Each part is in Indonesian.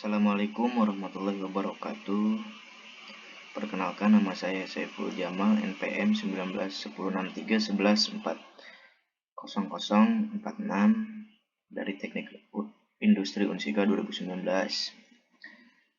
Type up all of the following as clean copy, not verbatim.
Assalamualaikum warahmatullahi wabarakatuh. Perkenalkan, nama saya Saiful Jamal, NPM 19106311400046 dari Teknik Industri Unsika 2019.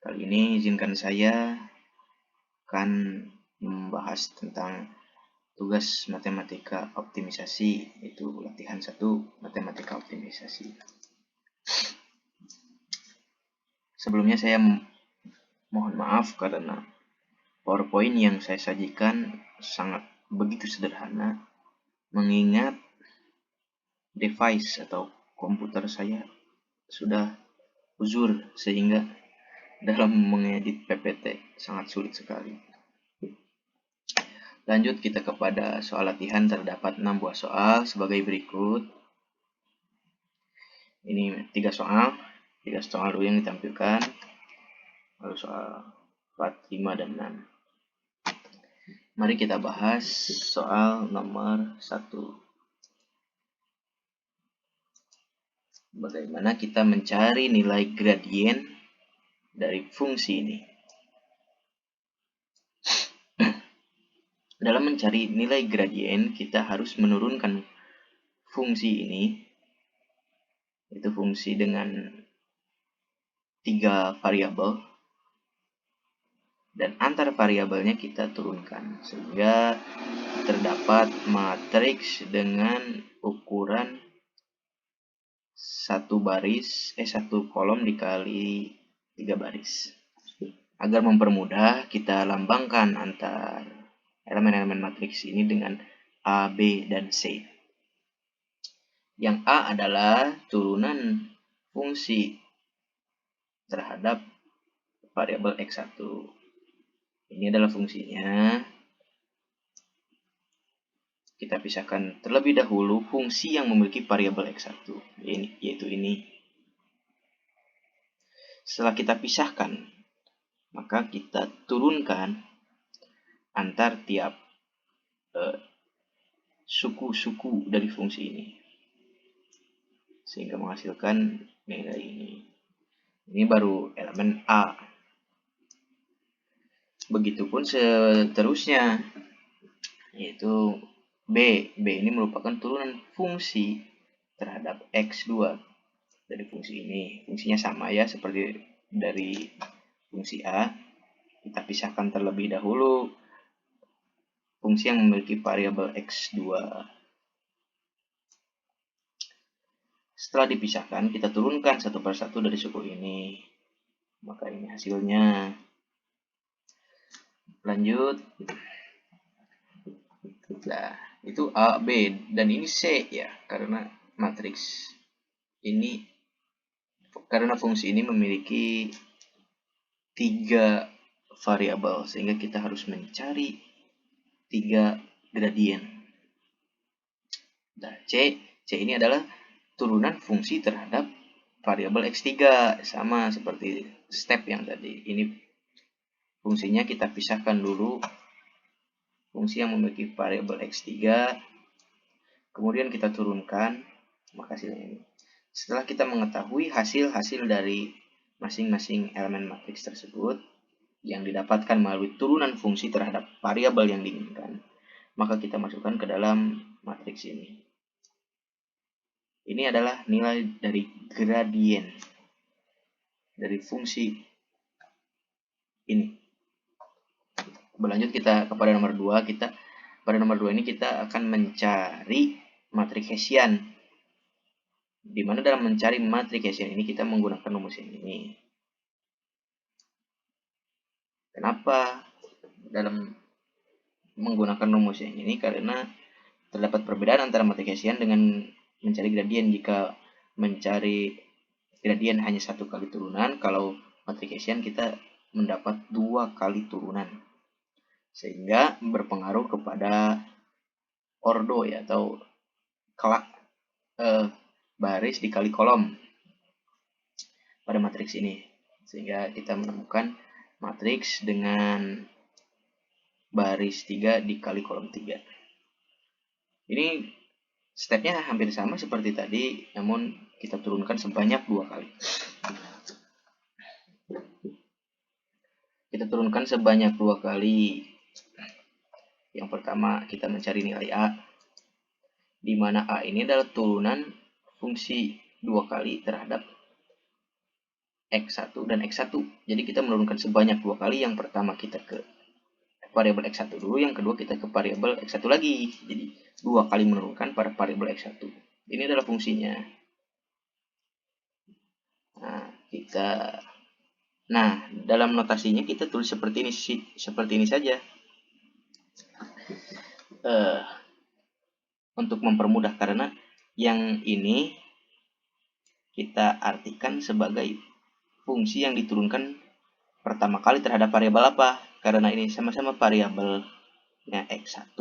Kali ini izinkan saya akan membahas tentang tugas matematika optimisasi, yaitu latihan 1 matematika optimisasi. Sebelumnya saya mohon maaf karena PowerPoint yang saya sajikan sangat begitu sederhana, mengingat device atau komputer saya sudah uzur sehingga dalam mengedit PPT sangat sulit sekali. Lanjut kita kepada soal latihan. Terdapat 6 buah soal sebagai berikut. Ini 3 soal dulu yang ditampilkan, lalu soal 4, 5, dan 6. Mari kita bahas soal nomor 1. Bagaimana kita mencari nilai gradien dari fungsi ini? Dalam mencari nilai gradien, kita harus menurunkan fungsi ini, yaitu fungsi dengan 3 variabel, dan antar variabelnya kita turunkan sehingga terdapat matriks dengan ukuran 1 kolom dikali 3 baris. Agar mempermudah, kita lambangkan antar elemen-elemen matriks ini dengan A, B, dan C. Yang A adalah turunan fungsi terhadap variabel X1. Ini adalah fungsinya. Kita pisahkan terlebih dahulu fungsi yang memiliki variabel X1, yaitu ini. Setelah kita pisahkan, maka kita turunkan antar tiap suku-suku dari fungsi ini, sehingga menghasilkan nilai ini. Ini baru elemen A. Begitupun seterusnya, yaitu B. B ini merupakan turunan fungsi terhadap X2 dari fungsi ini. Fungsinya sama ya seperti dari fungsi A. Kita pisahkan terlebih dahulu fungsi yang memiliki variabel X2. Setelah dipisahkan, kita turunkan satu persatu dari suku ini. Maka ini hasilnya. Lanjut. Nah, itu A, B, dan ini C ya, karena matriks ini, karena fungsi ini memiliki 3 variabel, sehingga kita harus mencari 3 gradien. Nah, C ini adalah turunan fungsi terhadap variabel X3, sama seperti step yang tadi. Ini fungsinya kita pisahkan dulu fungsi yang memiliki variabel X3, kemudian kita turunkan, maka hasilnya ini. Setelah kita mengetahui hasil-hasil dari masing-masing elemen matriks tersebut yang didapatkan melalui turunan fungsi terhadap variabel yang diinginkan, maka kita masukkan ke dalam matriks ini. Ini adalah nilai dari gradien dari fungsi ini. Berlanjut kita kepada nomor 2. Pada nomor 2 ini kita akan mencari matriks Hessian, di mana dalam mencari matriks Hessian ini kita menggunakan rumus ini. Kenapa dalam menggunakan rumus yang ini? Karena terdapat perbedaan antara matriks Hessian dengan mencari gradien. Jika mencari gradien hanya 1 kali turunan, kalau matriks Hessian kita mendapat 2 kali turunan, sehingga berpengaruh kepada ordo ya, atau baris dikali kolom pada matriks ini, sehingga kita menemukan matriks dengan baris 3 dikali kolom 3. Ini stepnya hampir sama seperti tadi, namun kita turunkan sebanyak 2 kali. kita turunkan sebanyak 2 kali. Yang pertama kita mencari nilai A, di mana A ini adalah turunan fungsi 2 kali terhadap X1 dan X1. Jadi kita menurunkan sebanyak 2 kali. Yang pertama kita ke variabel X1 dulu, yang kedua kita ke variabel X1 lagi. Jadi 2 kali menurunkan pada variabel X1. Ini adalah fungsinya. Nah, dalam notasinya kita tulis seperti ini saja. Untuk mempermudah, karena yang ini kita artikan sebagai fungsi yang diturunkan pertama kali terhadap variabel apa? Karena ini sama-sama variabelnya X1,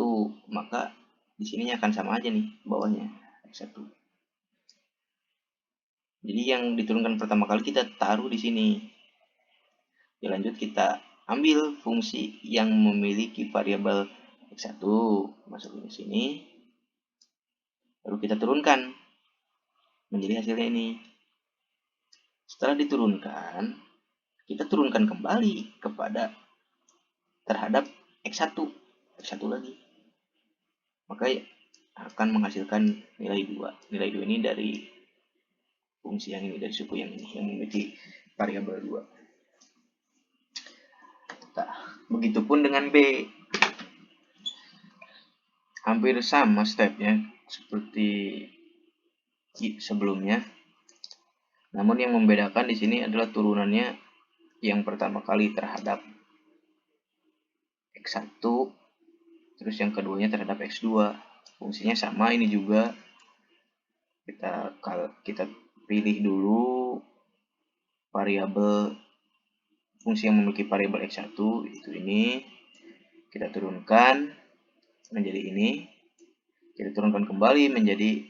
maka di sininya akan sama aja nih bawahnya X1. Jadi yang diturunkan pertama kali kita taruh di sini. Lanjut kita ambil fungsi yang memiliki variabel X1, masukin ke sini. Lalu kita turunkan menjadi hasilnya ini. Setelah diturunkan, kita turunkan kembali kepada terhadap X1 lagi. Maka akan menghasilkan nilai 2. Nilai 2 ini dari fungsi yang ini, dari suku yang ini, yang memiliki variabel 2. Nah, begitupun dengan B. Hampir sama stepnya seperti sebelumnya. Namun yang membedakan di sini adalah turunannya yang pertama kali terhadap X1, terus yang keduanya terhadap X2. Fungsinya sama ini juga. Kita pilih dulu variabel fungsi yang memiliki variabel X1, itu ini. Kita turunkan menjadi ini. Kita turunkan kembali menjadi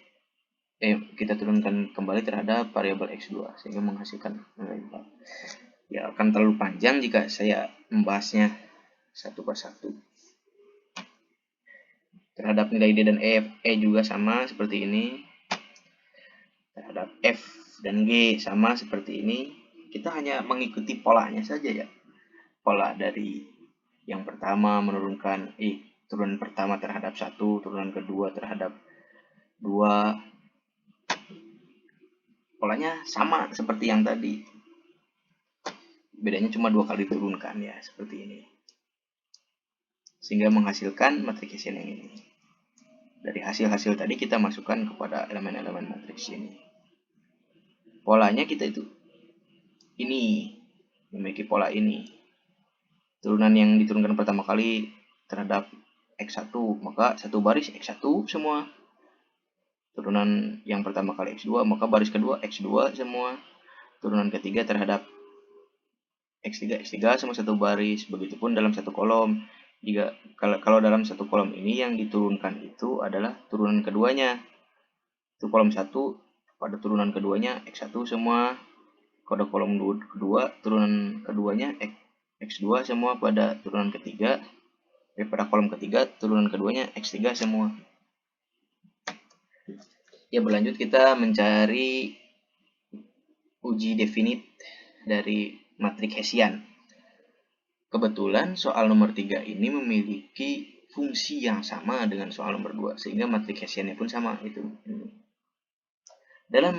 kita turunkan kembali terhadap variabel X2 sehingga menghasilkan nilai 4. Ya, akan terlalu panjang jika saya membahasnya satu persatu. Terhadap nilai D dan E juga sama seperti ini. Terhadap F dan G sama seperti ini. Kita hanya mengikuti polanya saja ya. Pola dari yang pertama menurunkan turunan pertama terhadap 1, turunan kedua terhadap 2. Polanya sama seperti yang tadi. Bedanya cuma 2 kali turunkan ya, seperti ini. Sehingga menghasilkan matriks Hessian yang ini. Dari hasil-hasil tadi kita masukkan kepada elemen-elemen matriks ini. Polanya kita itu ini, memiliki pola ini. Turunan yang diturunkan pertama kali terhadap X1, maka satu baris X1 semua. Turunan yang pertama kali X2, maka baris kedua X2 semua. Turunan ketiga terhadap X3 semua satu baris. Begitupun dalam satu kolom. Jika kalau dalam satu kolom ini yang diturunkan itu adalah turunan keduanya. Itu kolom 1 pada turunan keduanya X1 semua. Pada kolom kedua turunan keduanya X2 semua, pada turunan ketiga. Pada kolom ketiga turunan keduanya X3 semua. Ya, berlanjut kita mencari uji definit dari matriks Hessian. Kebetulan soal nomor 3 ini memiliki fungsi yang sama dengan soal nomor 2, sehingga matriks Hessiannya pun sama itu. Dalam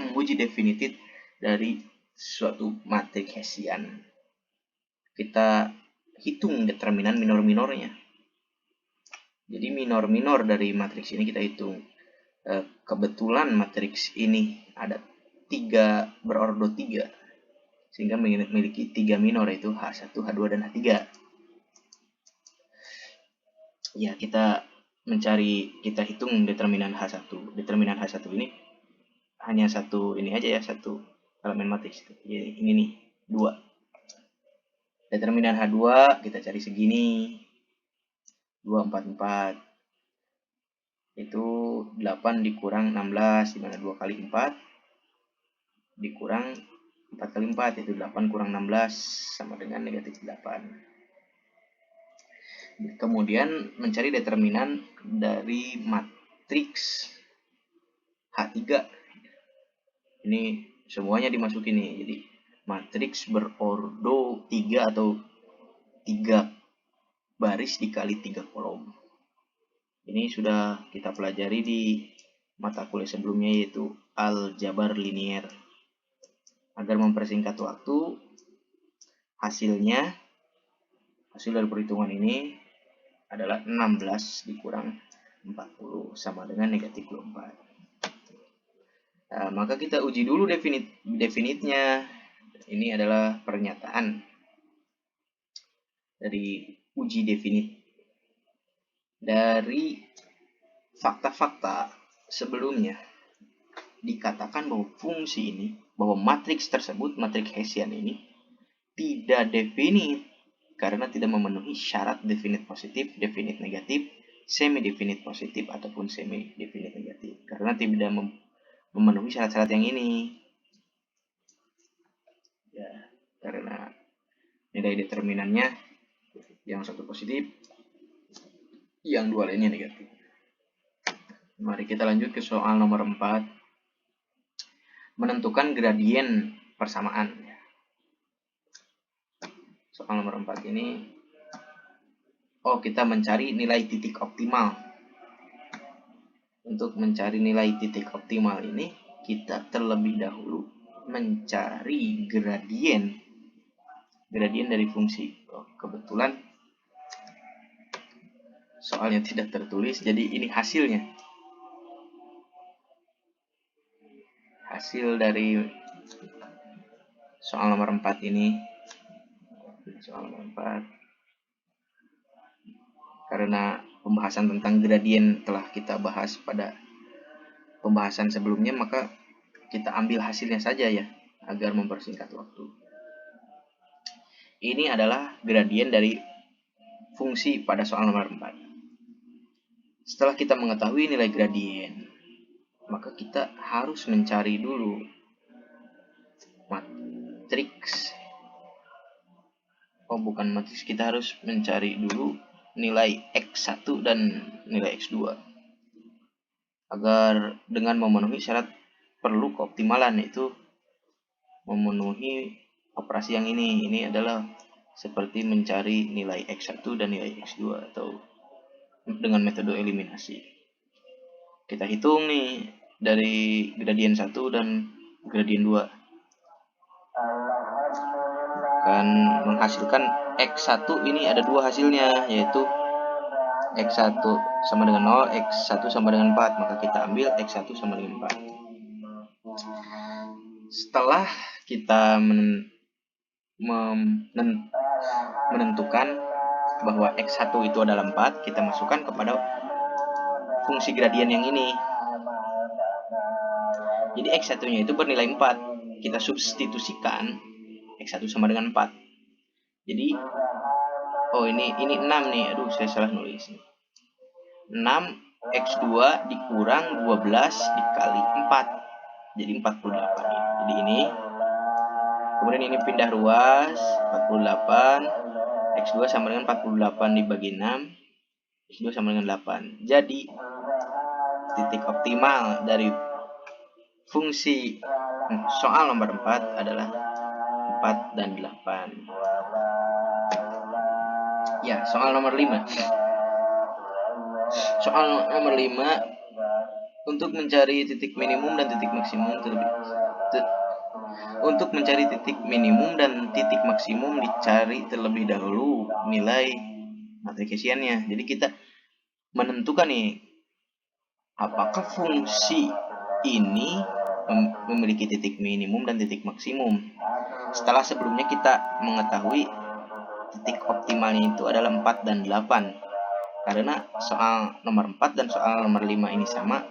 menguji definitif dari suatu matriks Hessian, kita hitung determinan minor-minornya. Jadi minor-minor dari matriks ini kita hitung. Kebetulan matriks ini ada 3 berordo 3, sehingga memiliki 3 minor, yaitu H1, H2, dan H3. Ya, kita hitung determinan H1. Determinan H1 ini hanya satu ini aja ya, satu elemen matriks. Jadi ini nih, 2. Determinan H2 kita cari segini. 2, 4, 4. Itu 8 dikurang 16, dimana 2 kali 4 dikurang 4 kali 4, yaitu 8 kurang 16 sama dengan negatif 8. Kemudian mencari determinan dari matriks H3. Ini semuanya dimasukin nih. Jadi matriks berordo 3 atau 3 baris dikali 3 kolom. Ini sudah kita pelajari di mata kuliah sebelumnya, yaitu aljabar linier. Agar mempersingkat waktu, hasil dari perhitungan ini adalah 16 dikurang 40 sama dengan negatif 24. Nah, maka kita uji dulu definitnya. Ini adalah pernyataan dari uji definit. Dari fakta-fakta sebelumnya dikatakan bahwa fungsi ini, bahwa matriks tersebut, matriks Hessian ini tidak definit karena tidak memenuhi syarat definit positif, definit negatif, semi definit positif ataupun semi definit negatif, karena tidak memenuhi syarat-syarat yang ini. Ya, karena nilai determinannya yang satu positif, yang dua lainnya negatif. Mari kita lanjut ke soal nomor 4. Menentukan gradien persamaan. Soal nomor 4 ini, kita mencari nilai titik optimal. Untuk mencari nilai titik optimal ini, kita terlebih dahulu mencari gradien dari fungsi. Kebetulan soalnya tidak tertulis, jadi ini hasilnya. Hasil dari soal nomor 4 ini. Soal nomor 4. Karena pembahasan tentang gradien telah kita bahas pada pembahasan sebelumnya, maka kita ambil hasilnya saja ya, agar mempersingkat waktu. Ini adalah gradien dari fungsi pada soal nomor 4. Setelah kita mengetahui nilai gradien, maka kita harus mencari dulu matriks. Kita harus mencari dulu nilai X1 dan nilai X2. Agar dengan memenuhi syarat perlu keoptimalan, yaitu memenuhi operasi yang ini. Ini adalah seperti mencari nilai X1 dan nilai X2 atau dengan metode eliminasi. Kita hitung nih dari gradien 1 dan gradien 2. Akan menghasilkan X1 ini ada dua hasilnya, yaitu X1 sama dengan 0, X1 sama dengan 4. Maka kita ambil X1 sama dengan 4. Setelah kita menentukan bahwa X1 itu adalah 4, kita masukkan kepada fungsi gradien yang ini. Jadi X1-nya itu bernilai 4. Kita substitusikan X1 sama dengan 4. Jadi ini 6 nih. Aduh, saya salah nulis. 6 X2 dikurang 12 dikali 4. Jadi 48 nih. Jadi ini. Kemudian ini pindah ruas, 48. X2 sama dengan 48 dibagi 6. X2 sama dengan 8. Jadi titik optimal dari fungsi soal nomor 4 adalah 4 dan 8. Ya, soal nomor 5. Soal nomor 5, untuk mencari titik minimum dan titik maksimum dicari terlebih dahulu nilai matriks Hessiannya. Jadi kita menentukan nih, apakah fungsi ini memiliki titik minimum dan titik maksimum. Setelah sebelumnya kita mengetahui titik optimalnya itu adalah 4 dan 8. Karena soal nomor 4 dan soal nomor 5 ini sama,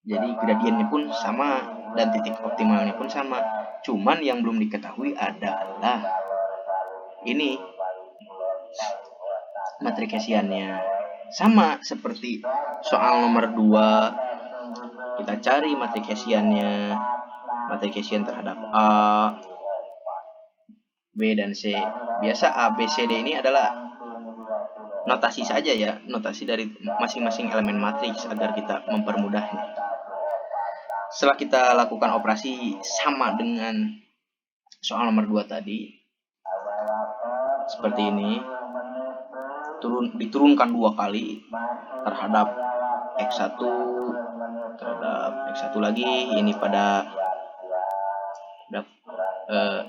jadi gradiennya pun sama dan titik optimalnya pun sama. Cuman yang belum diketahui adalah ini matriks Hessiannya. Sama seperti soal nomor 2, kita cari matriks Hessiannya. Matriks Hessian terhadap A, B, dan C. Biasa A, B, C, D ini adalah notasi saja ya, notasi dari masing-masing elemen matriks agar kita mempermudahnya. Setelah kita lakukan operasi sama dengan soal nomor 2 tadi seperti ini, diturunkan 2 kali terhadap X1 terhadap X1 lagi, ini pada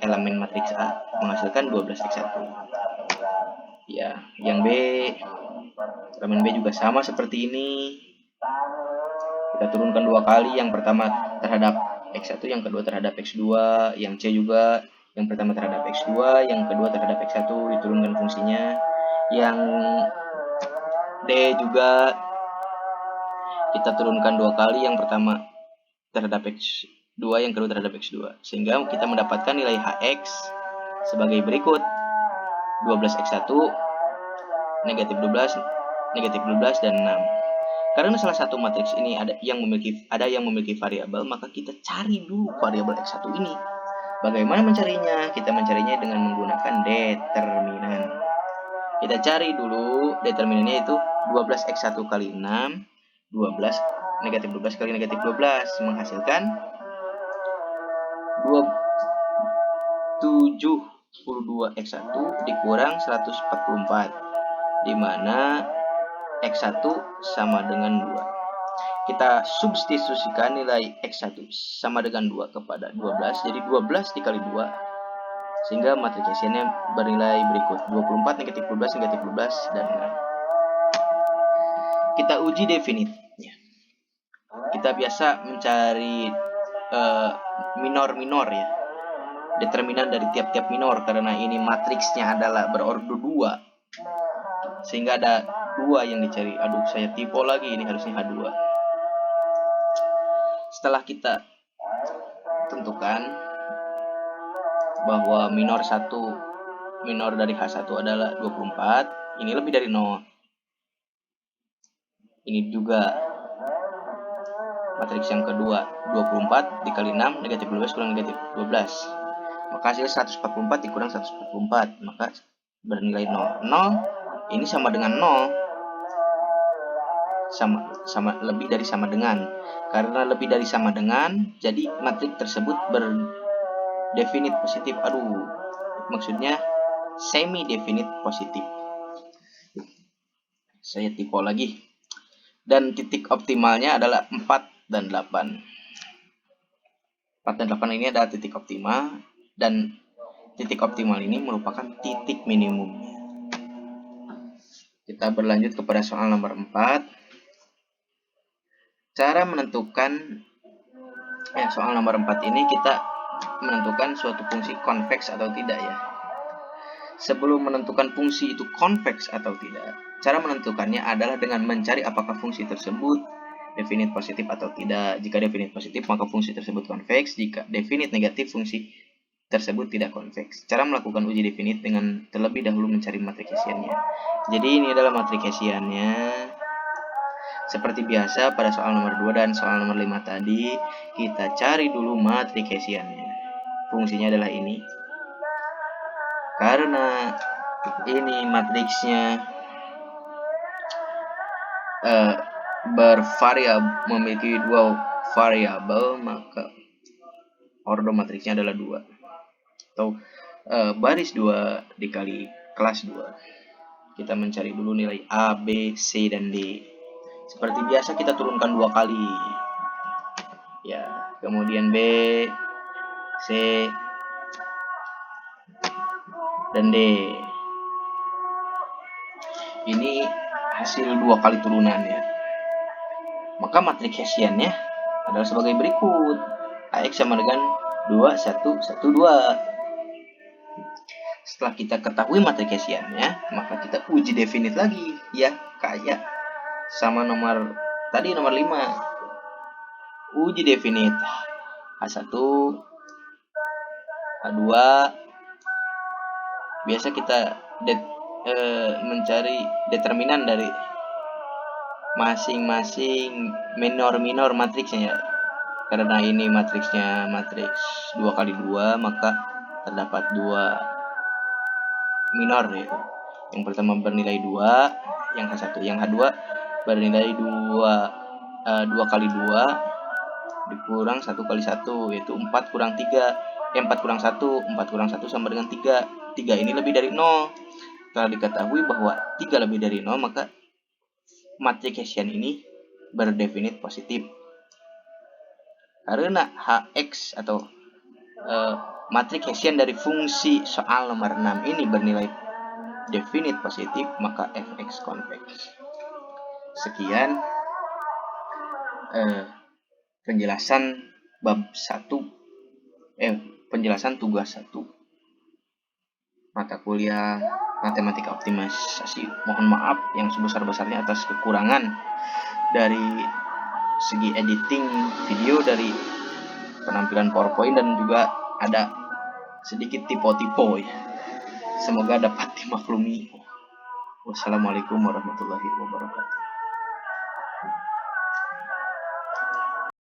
elemen matriks A menghasilkan 12X1. Ya, yang B, elemen B juga sama seperti ini. Kita turunkan 2 kali, yang pertama terhadap X1, yang kedua terhadap X2, yang C juga yang pertama terhadap X2, yang kedua terhadap X1, diturunkan fungsinya. Yang D juga kita turunkan 2 kali, yang pertama terhadap X2, yang kedua terhadap X2, sehingga kita mendapatkan nilai HX sebagai berikut: 12X1, negatif 12, negatif 12, dan 6. Karena salah satu matriks ini ada yang memiliki variabel, maka kita cari dulu variabel X1 ini. Bagaimana mencarinya? Kita mencarinya dengan menggunakan determinan. Kita cari dulu determinannya, itu 12X1 kali 6, 12, negatif 12 kali negatif 12, menghasilkan 72X1 dikurang 144, di mana X1 sama dengan 2. Kita substitusikan nilai X1 sama dengan 2 kepada 12, jadi 12 dikali 2, sehingga matriks Hessiannya bernilai berikut: 24, negatif 12, negatif 12, dan 6. Kita uji definitnya. Kita biasa mencari minor-minor ya, determinan dari tiap-tiap minor, karena ini matriksnya adalah berordo 2, sehingga ada 2 yang dicari. Aduh, saya typo lagi, ini harusnya H2. Setelah kita tentukan bahwa minor dari H1 adalah 24, ini lebih dari 0. Ini juga matriks yang kedua, 24 dikali 6, negatif 12 kurang negatif 12. Maka hasil 144 dikurang 144, maka bernilai 0. 0 ini sama dengan 0. Sama lebih dari sama dengan. Karena lebih dari sama dengan, jadi matriks tersebut berdefinit positif. Aduh, maksudnya semi definit positif. Saya typo lagi. Dan titik optimalnya adalah 4 dan 8. 4 dan 8 ini adalah titik optimal, dan titik optimal ini merupakan titik minimumnya. Kita berlanjut kepada soal nomor 4. Cara menentukan soal nomor 4 ini kita menentukan suatu fungsi konveks atau tidak ya. Sebelum menentukan fungsi itu konveks atau tidak, cara menentukannya adalah dengan mencari apakah fungsi tersebut definit positif atau tidak. Jika definit positif, maka fungsi tersebut konveks. Jika definit negatif, fungsi tersebut tidak konveks. Cara melakukan uji definit dengan terlebih dahulu mencari matriks Hessiannya. Jadi ini adalah matriks Hessiannya. Seperti biasa pada soal nomor 2 dan soal nomor 5 tadi, kita cari dulu matriks Hessiannya. Fungsinya adalah ini. Karena ini matriksnya memiliki 2 variabel, maka ordo matriksnya adalah 2. Atau baris 2 dikali kelas 2. Kita mencari dulu nilai A, B, C, dan D. Seperti biasa kita turunkan 2 kali. Ya, kemudian B, C, dan D. Ini hasil 2 kali turunan ya. Maka matriks Hessiannya adalah sebagai berikut: AX sama dengan 2, 1, 1, 2. Setelah kita ketahui matriks Hessiannya, maka kita uji definit lagi ya, kayak sama nomor tadi, nomor 5. Uji definit H1, H2. Biasa kita mencari determinan dari masing-masing minor-minor matriksnya ya. Karena ini matriksnya matriks 2 kali 2, maka terdapat 2 minor yaitu yang pertama bernilai 2, yang H1, yang H2 bernilai 2 kali 2 dikurang 1 kali 1, yaitu 4 kurang 3, 4 kurang 1 sama dengan 3 ini lebih dari 0. Kalau diketahui bahwa 3 lebih dari 0, maka matriks Hessian ini berdefinit positif. Karena Hx atau matriks Hessian dari fungsi soal nomor 6 ini bernilai definit positif, maka Fx konveks. Sekian penjelasan bab 1, penjelasan tugas 1 mata kuliah matematika optimalisasi. Mohon maaf yang sebesar-besarnya atas kekurangan dari segi editing video, dari penampilan PowerPoint, dan juga ada sedikit typo ya. Semoga dapat dimaklumi. Wassalamualaikum warahmatullahi wabarakatuh.